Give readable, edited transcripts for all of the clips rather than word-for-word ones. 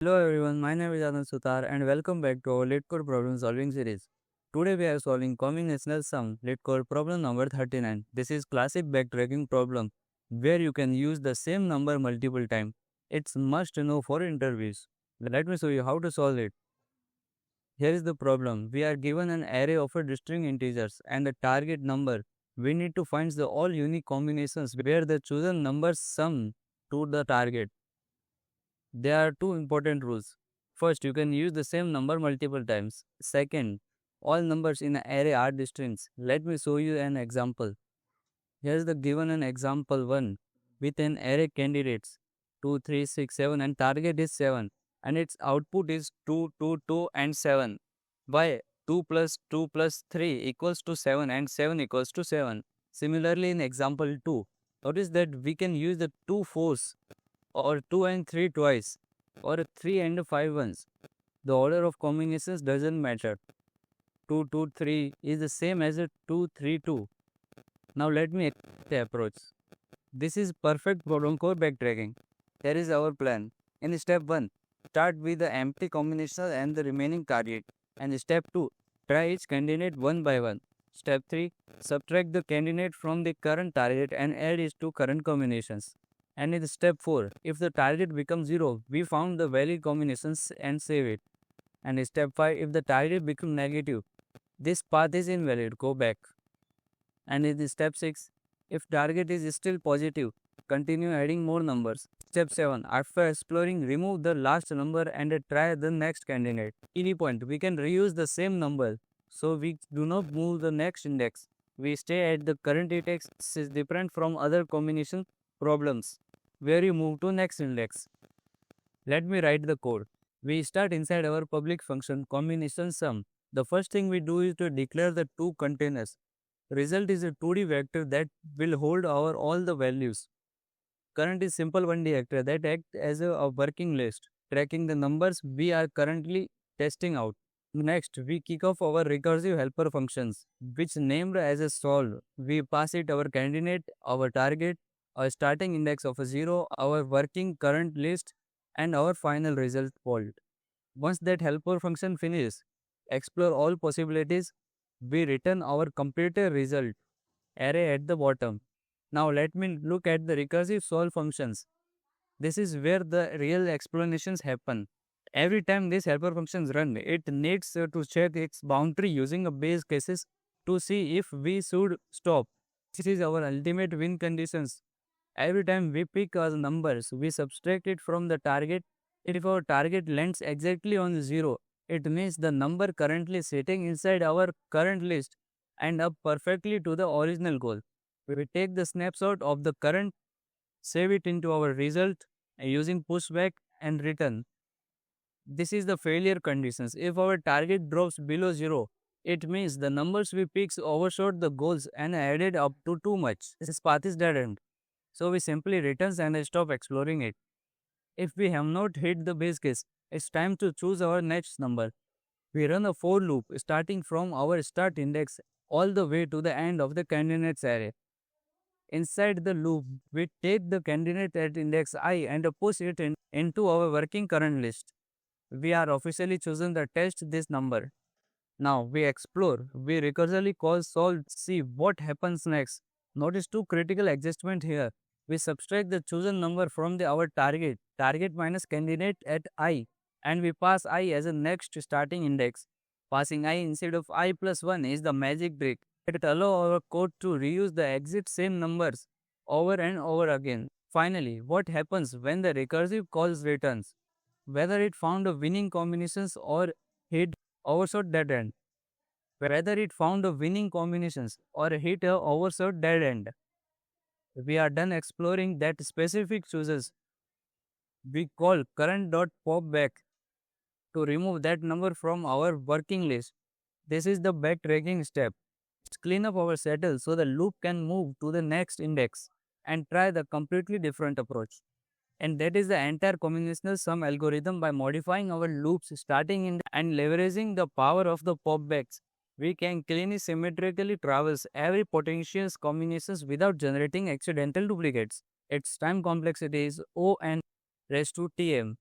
Hello everyone, my name is Anand Sutar and welcome back to our Leet Code problem solving series. Today we are solving combinational sum Leet Code problem number 39. This is classic backtracking problem where you can use the same number multiple times. It's must know for interviews. Let me show you how to solve it. Here is the problem. We are given an array of a distinct integers and the target number. We need to find the all unique combinations where the chosen numbers sum to the target. There are two important rules. First, you can use the same number multiple times. Second, all numbers in an array are distinct. Let me show you an example. Here is the given an example 1 with an array candidates 2, 3, 6, 7 and target is 7 and its output is 2, 2, 2 and 7. Why? 2 plus 2 plus 3 equals to 7 and 7 equals to 7. Similarly in example 2, notice that we can use the 2 fours or 2 and 3 twice or 3 and 5 once. The order of combinations doesn't matter. 2, 2, 3 is the same as a 2, 3, 2. Now let me explain the approach. This is perfect problem for backtracking. Here is our plan. In step 1, start with the empty combinations and the remaining target. And step 2, try each candidate one by one. Step 3, subtract the candidate from the current target and add it to current combinations. And in step 4, if the target becomes 0, we found the valid combinations and save it. And in step 5, if the target becomes negative, this path is invalid, go back. And in step 6, if target is still positive, continue adding more numbers. Step 7, after exploring, remove the last number and try the next candidate. Any point, we can reuse the same number, so we do not move the next index. We stay at the current index. This is different from other combination problems where you move to next index. Let me write the code. We start inside our public function combination sum. The first thing we do is to declare the two containers. Result is a 2D vector that will hold our all the values. Current is simple 1D vector that acts as a working list, tracking the numbers we are currently testing out. Next, we kick off our recursive helper functions, which named as a solve. We pass it our candidate, our target, our starting index of a 0, our working current list, and our final result vault. Once that helper function finishes, explore all possibilities, we return our completed result array at the bottom. Now let me look at the recursive solve functions. This is where the real explanations happen. Every time this helper functions run, it needs to check its boundary using a base cases to see if we should stop. This is our ultimate win conditions. Every time we pick our numbers, we subtract it from the target. If our target lands exactly on 0, it means the number currently sitting inside our current list and up perfectly to the original goal. We take the snapshot of the current, save it into our result using pushback and return. This is the failure conditions. If our target drops below 0, it means the numbers we picked overshot the goals and added up to too much. This path is dead end. So we simply return and stop exploring it. If we have not hit the base case, it's time to choose our next number. We run a for loop starting from our start index all the way to the end of the candidates array. Inside the loop, we take the candidate at index I and push it into our working current list. We are officially chosen to test this number. Now we explore, we recursively call solve, see what happens next. Notice two critical adjustments here. We subtract the chosen number from our target minus candidate at I, and we pass I as a next starting index. Passing I instead of I plus 1 is the magic trick. It allows our code to reuse the exact same numbers over and over again. Finally, what happens when the recursive calls returns? Whether it found a winning combinations or hit overshot dead end. Whether it found a winning combinations or hit a overshot dead end. We are done exploring that specific choices. We call current.popback to remove that number from our working list. This is the backtracking step. Let's clean up our settle so the loop can move to the next index and try the completely different approach. And that is the entire combinational sum algorithm. By modifying our loops starting in and leveraging the power of the popbacks, we can cleanly symmetrically traverse every potential combinations without generating accidental duplicates. Its time complexity is O n raised to Tm.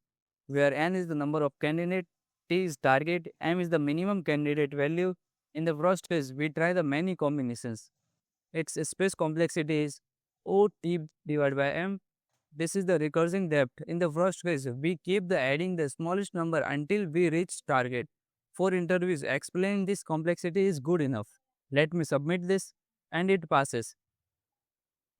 where n is the number of candidate, t is target, m is the minimum candidate value. In the first phase, we try the many combinations. Its space complexity is OT divided by m. This is the recursive depth. In the first phase, we keep the adding the smallest number until we reach target. For interviews, explaining this complexity is good enough. Let me submit this and it passes.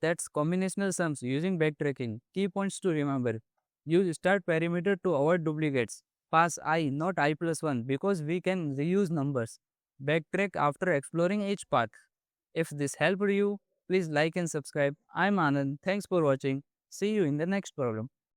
That's combinational sums using backtracking. Key points to remember. Use start parameter to avoid duplicates. Pass I, not I plus 1 because we can reuse numbers. Backtrack after exploring each path. If this helped you, please like and subscribe. I'm Anand. Thanks for watching. See you in the next problem.